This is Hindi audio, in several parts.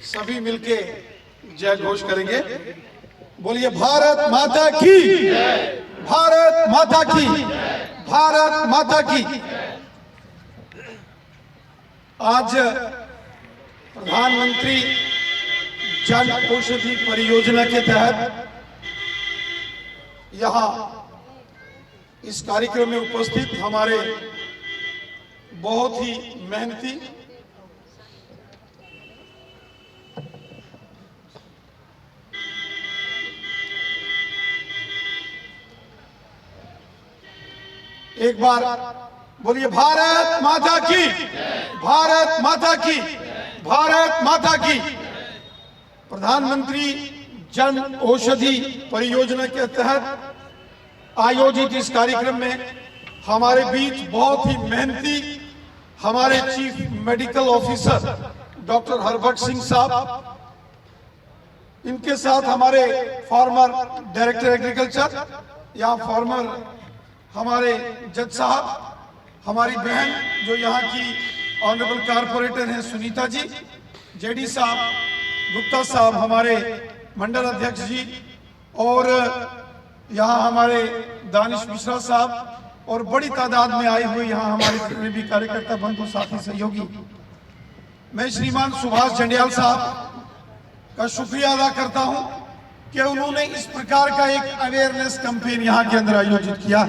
सभी मिलके जय घोष करेंगे। बोलिए भारत माता की, भारत माता की, भारत माता की। आज प्रधानमंत्री जन औषधि परियोजना के तहत यहाँ इस कार्यक्रम में उपस्थित हमारे बहुत ही मेहनती एक बार बोलिए भारत माता की, भारत माता की, भारत माता की। प्रधानमंत्री जन औषधि परियोजना के तहत आयोजित इस कार्यक्रम में हमारे बीच बहुत ही मेहनती हमारे chief medical officer doctor Harbakhsh Singh साहब, इनके साथ हमारे फॉर्मर डायरेक्टर एग्रीकल्चर या फॉर्मर हमारे जज साहब, हमारी बहन जो यहाँ की ऑनरेबल कारपोरेटर हैं सुनीता जी, जेडी साहब, गुप्ता साहब, हमारे मंडल अध्यक्ष जी, और यहाँ हमारे दानिश मिश्रा साहब, और बड़ी तादाद में आए हुए यहाँ हमारे जितने भी कार्यकर्ता बंधु साथी सहयोगी। मैं श्रीमान सुभाष जंडियाल साहब का शुक्रिया अदा करता हूँ कि उन्होंने इस प्रकार का एक अवेयरनेस कैंपेन यहाँ के अंदर आयोजित किया।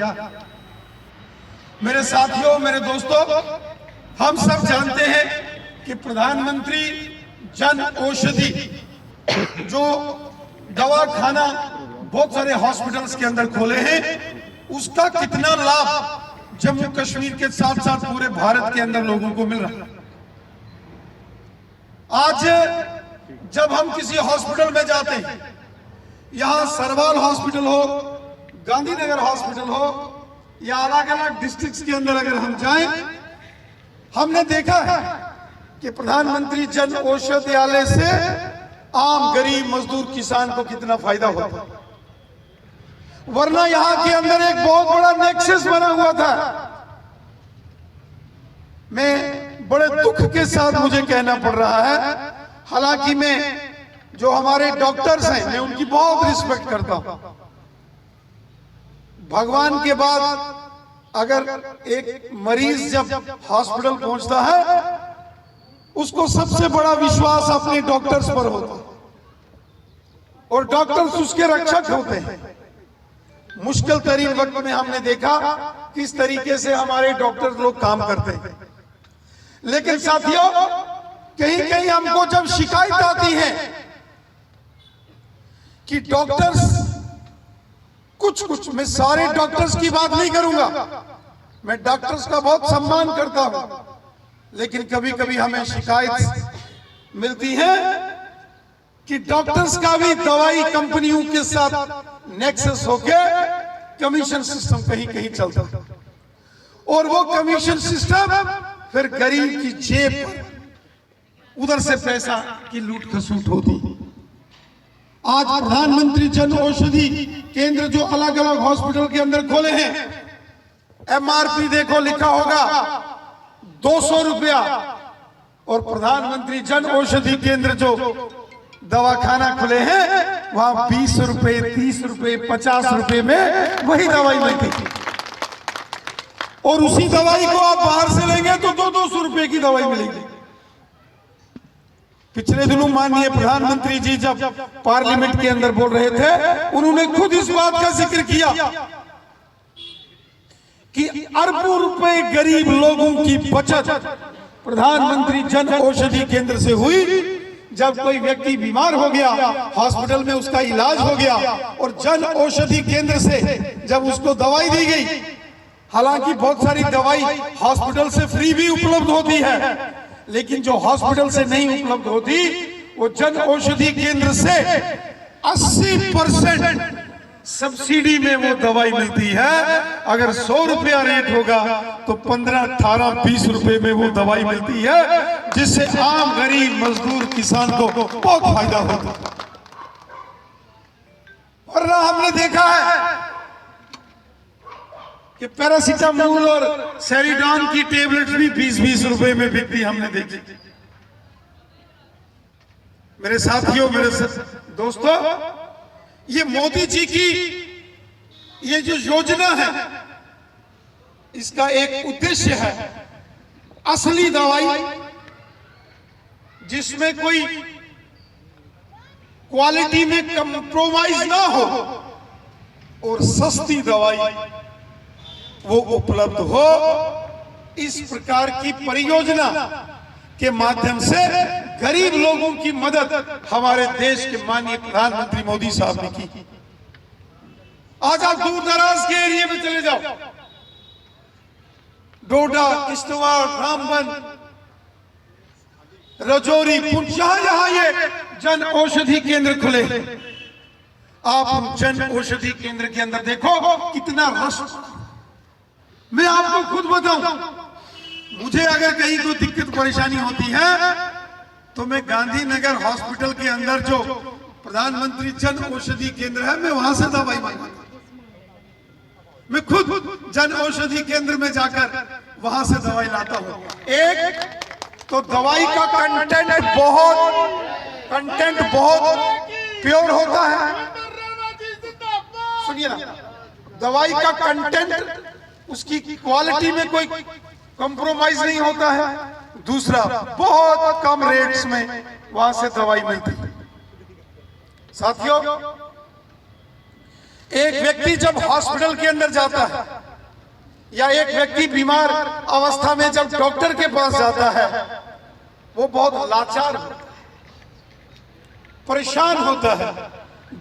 मेरे साथियों, मेरे दोस्तों, हम सब जानते हैं कि प्रधानमंत्री जन औषधि जो दवा खाना बहुत सारे हॉस्पिटल्स के अंदर खोले हैं, उसका कितना लाभ जम्मू कश्मीर के साथ साथ पूरे भारत के अंदर लोगों को मिल रहा है। आज जब हम किसी हॉस्पिटल में जाते हैं, यहाँ सरवाल हॉस्पिटल हो, गांधीनगर हॉस्पिटल हो, या अलग अलग डिस्ट्रिक्ट्स के अंदर अगर हम जाएं, हमने देखा है कि प्रधानमंत्री जन औषधालय से आम गरीब मजदूर किसान को कितना फायदा होता है। वरना यहाँ के अंदर एक बहुत बड़ा नेक्सस बना हुआ था। मैं बड़े दुख के साथ मुझे कहना पड़ रहा है, हालांकि मैं जो हमारे डॉक्टर्स हैं मैं उनकी बहुत रिस्पेक्ट करता हूं। भगवान के बाद अगर एक मरीज जब हॉस्पिटल पहुंचता है, उसको सबसे बड़ा विश्वास अपने डॉक्टर्स पर होता है, और डॉक्टर्स उसके रक्षक होते हैं। मुश्किल तरीन वक्त में हमने देखा किस तरीके से हमारे डॉक्टर लोग काम करते हैं। लेकिन साथियों, कहीं कहीं हमको जब शिकायत आती है कि डॉक्टर्स कुछ, मैं सारे डॉक्टर्स की बात नहीं करूंगा, मैं डॉक्टर्स का बहुत सम्मान करता हूं, लेकिन कभी कभी हमें शिकायत मिलती है कि डॉक्टर्स का भी दवाई कंपनियों के साथ नेक्सस होके कमीशन सिस्टम कहीं कहीं चलता है, और वो कमीशन सिस्टम फिर गरीब की जेब पर उधर से पैसा की लूट खसूट होती। आज प्रधानमंत्री जन औषधि केंद्र जो अलग अलग हॉस्पिटल के अंदर खोले हैं, एमआरपी देखो लिखा होगा 200 रुपया, और प्रधानमंत्री जन औषधि केंद्र जो दवाखाना खुले हैं वहां 20 रुपए, 30 रुपए, 50 रुपए में वही दवाई मिलती थी, और उसी दवाई को आप बाहर से लेंगे तो 200 रुपए की दवाई मिलेगी। पिछले दिनों माननीय प्रधानमंत्री जी जब पार्लियामेंट के अंदर बोल रहे थे, उन्होंने खुद इस बात का जिक्र किया कि अरबों रुपए गरीब लोगों की बचत प्रधानमंत्री जन औषधि केंद्र से हुई। जब कोई व्यक्ति बीमार हो गया, हॉस्पिटल में उसका इलाज हो गया, और जन औषधि केंद्र से जब उसको दवाई दी गई, हालांकि बहुत सारी दवाई हॉस्पिटल से फ्री भी उपलब्ध होती है, लेकिन जो हॉस्पिटल से नहीं उपलब्ध होती वो जन औषधि केंद्र से 80% सब्सिडी में वो दवाई मिलती है। अगर 100 रुपया रेट होगा तो 15, 18, 20 रुपए में वो दवाई मिलती है, जिससे आम गरीब मजदूर किसान को बहुत फायदा होता है। और हमने देखा है कि पैरासीटामोल और सेरिडॉन की टेबलेट्स भी 20-20 रुपए में बिकती हमने देखी। मेरे साथियों, दोस्तों, ये मोदी जी की ये जो योजना है, इसका एक उद्देश्य है असली दवाई जिसमें कोई क्वालिटी में कंप्रोमाइज ना हो और सस्ती दवाई वो उपलब्ध हो। इस प्रकार की परियोजना के माध्यम से गरीब लोगों की मदद हमारे देश के माननीय प्रधानमंत्री मोदी साहब ने की। आज आप दूर दराज के एरिया में चले जाओ, डोडा, किश्तवाड़, रामबन, रजौरी, पुंछ, जहां ये जन औषधि केंद्र खुले, आप जन औषधि केंद्र के अंदर देखो कितना रश। मैं आपको खुद बताऊं, मुझे अगर कहीं कोई दिक्कत परेशानी होती है तो मैं गांधीनगर हॉस्पिटल के अंदर जो प्रधानमंत्री जन औषधि केंद्र है, मैं वहां से दवाई मांगता हूं। मैं खुद जन औषधि केंद्र में जाकर वहां से दवाई लाता हूं। एक तो दवाई का कंटेंट बहुत प्योर होता है। सुनिए ना, दवाई का कंटेंट, उसकी क्वालिटी में कोई कंप्रोमाइज नहीं होता है। दूसरा, बहुत कम रेट्स में वहां से दवाई मिलती है। साथियों, एक व्यक्ति जब हॉस्पिटल के अंदर जाता है या एक व्यक्ति बीमार अवस्था में जब डॉक्टर के पास जाता है, वो बहुत लाचार होता है, परेशान होता है,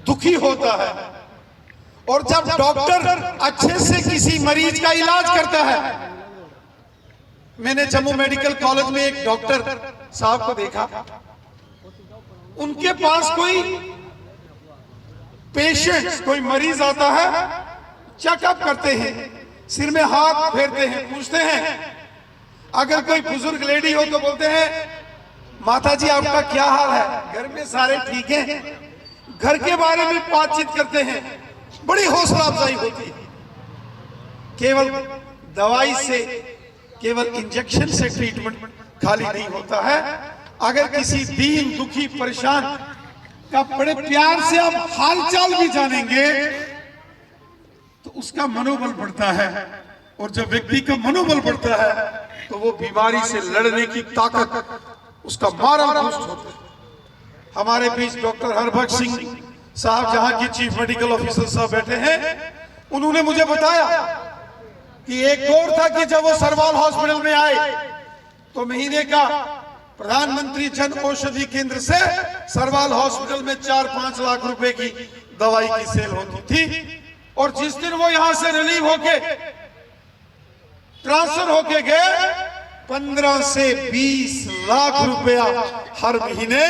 दुखी होता है। और जब डॉक्टर अच्छे से किसी मरीज का इलाज करता है, मैंने जम्मू मेडिकल कॉलेज में एक डॉक्टर साहब को देखा, उनके पास कोई पेशेंट, कोई मरीज आता है, चेकअप करते हैं, सिर में हाथ फेरते हैं, पूछते हैं। अगर कोई बुजुर्ग लेडी हो तो बोलते हैं, माता जी आपका क्या हाल है, घर में सारे ठीक हैं। घर के बारे में बातचीत करते हैं, बड़ी हौसला अफजाई होती है। केवल दवाई से, केवल इंजेक्शन से ट्रीटमेंट खाली नहीं होता है। अगर किसी दीन दुखी परेशान का बड़े प्यार से आप हालचाल भी जानेंगे तो उसका मनोबल बढ़ता है, और जब व्यक्ति का मनोबल बढ़ता है तो वो बीमारी से लड़ने की ताकत उसका मारा बूस्ट होता है। हमारे बीच डॉक्टर हरबख्श सिंह साहब, जहां के चीफ मेडिकल ऑफिसर साहब बैठे हैं, उन्होंने मुझे बताया कि एक दौर था कि जब वो सरवाल हॉस्पिटल में आए तो महीने का प्रधानमंत्री जन औषधि केंद्र से सरवाल हॉस्पिटल में 4-5 लाख रुपए की दवाई की सेल होती थी। और जिस दिन वो यहां से रिलीव होके ट्रांसफर होके गए, 15 से 20 लाख रुपया हर महीने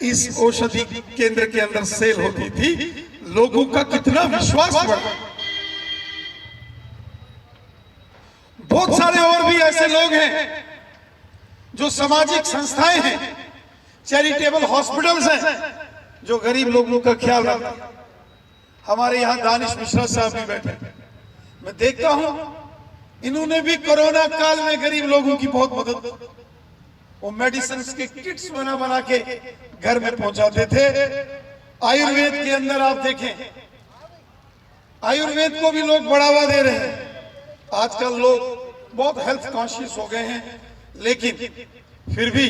इस औषधि केंद्र के अंदर सेल होती थी। लोगों का कितना विश्वास बढ़ा। बहुत सारे और भी ऐसे लोग हैं जो सामाजिक संस्थाएं हैं, चैरिटेबल हॉस्पिटल्स हैं, जो गरीब लोगों का ख्याल रखते हैं। हमारे यहाँ दानिश मिश्रा साहब भी बैठे, मैं देखता हूं इन्होंने भी कोरोना काल में गरीब लोगों की बहुत मदद, वो मेडिसिन के किट्स बना के घर में पहुंचाते थे। आयुर्वेद के अंदर आप देखें, आयुर्वेद को भी लोग बढ़ावा दे रहे हैं। आजकल लोग बहुत हेल्थ कॉन्शियस हो गए हैं, लेकिन फिर भी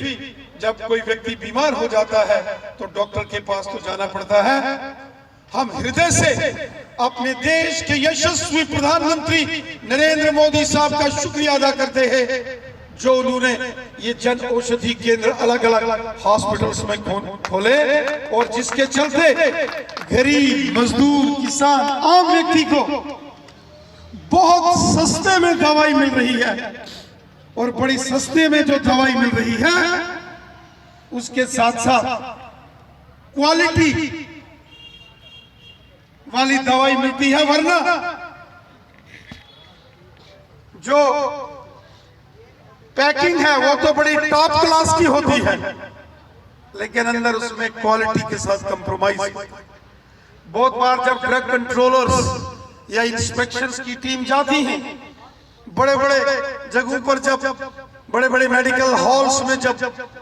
जब कोई व्यक्ति बीमार हो जाता है तो डॉक्टर के पास तो जाना पड़ता है। हम हृदय से अपने देश के यशस्वी प्रधानमंत्री नरेंद्र मोदी साहब का शुक्रिया अदा करते हैं, जो उन्होंने ये जन औषधि केंद्र अलग अलग हॉस्पिटल्स में खोले, और जिसके चलते गरीब, मजदूर, किसान, आम व्यक्ति को बहुत सस्ते में दवाई मिल रही है। और बड़ी सस्ते में जो दवाई मिल रही है, उसके साथ साथ क्वालिटी वाली दवाई मिलती है। वरना जो पैकिंग है वो तो बड़ी टॉप क्लास की होती है, लेकिन अंदर उसमें क्वालिटी के साथ कंप्रोमाइज। बहुत बार जब ड्रग कंट्रोलर्स या इंस्पेक्शंस की टीम जाती है बड़े बड़े जगहों पर, जब बड़े बड़े मेडिकल हॉल्स में जब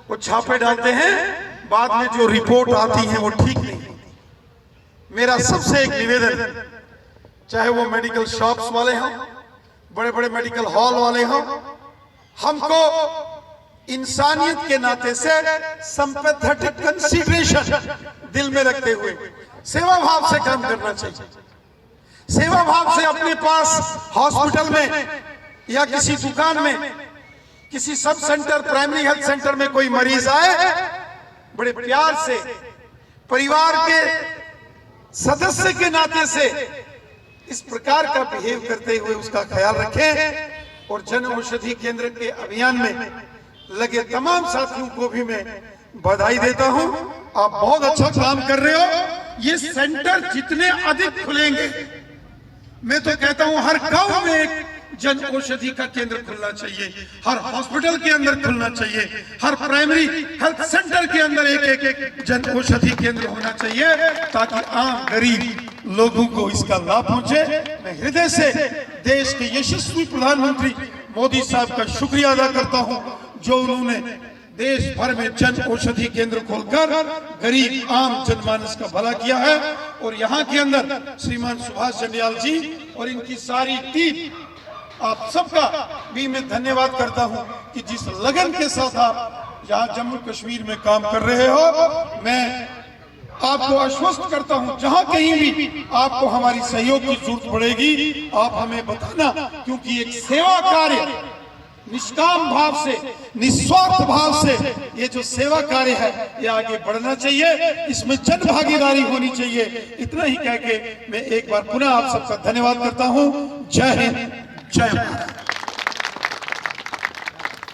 वो छापे डालते हैं बाद में जो रिपोर्ट आती है वो ठीक नहीं होती। मेरा सबसे एक निवेदन, चाहे वो मेडिकल शॉप्स वाले हों, बड़े बड़े मेडिकल हॉल वाले हों, हमको इंसानियत के नाते से सिंपैथेटिक कंसीडरेशन दिल में रखते हुए सेवा भाव से काम करना चाहिए। सेवा भाव से अपने पास हॉस्पिटल में या किसी दुकान में, किसी sub centre, primary health centre में कोई मरीज आए, बड़े प्यार से परिवार के सदस्य के नाते से इस प्रकार का बिहेव करते हुए उसका ख्याल रखें। और जन औषधि केंद्र के अभियान में लगे तमाम साथियों को भी मैं बधाई देता हूं। आप बहुत अच्छा काम कर रहे हो। ये सेंटर जितने अधिक खुलेंगे, मैं तो कहता हूं हर गांव में एक जन औषधि का केंद्र खुलना चाहिए, हर हॉस्पिटल के अंदर खुलना चाहिए, हर प्राइमरी हेल्थ सेंटर के अंदर एक एक जन औषधि केंद्र होना चाहिए, ताकि आम गरीब लोगों को इसका लाभ पहुंचे। मैं हृदय से देश के यशस्वी प्रधानमंत्री मोदी साहब का शुक्रिया अदा करता हूं, जो उन्होंने देश भर में जन औषधि केंद्र खोलकर गरीब आम जनमानस का भला किया है। और यहाँ के अंदर श्रीमान सुभाष जंडियाल जी और इनकी सारी टीम, आप सबका भी मैं धन्यवाद करता हूं कि जिस लगन के साथ आप यहाँ जम्मू कश्मीर में काम कर रहे हो। मैं आपको आश्वस्त करता हूं, जहां कहीं भी आपको हमारी सहयोग की जरूरत पड़ेगी, आप हमें बताना, क्योंकि एक सेवा कार्य निष्काम भाव से, निस्वार्थ भाव से ये जो सेवा कार्य है ये आगे बढ़ना चाहिए, इसमें जन भागीदारी होनी चाहिए। इतना ही कह के मैं एक बार पुनः आप सबका धन्यवाद करता हूं। जय हिंद, जय भारत।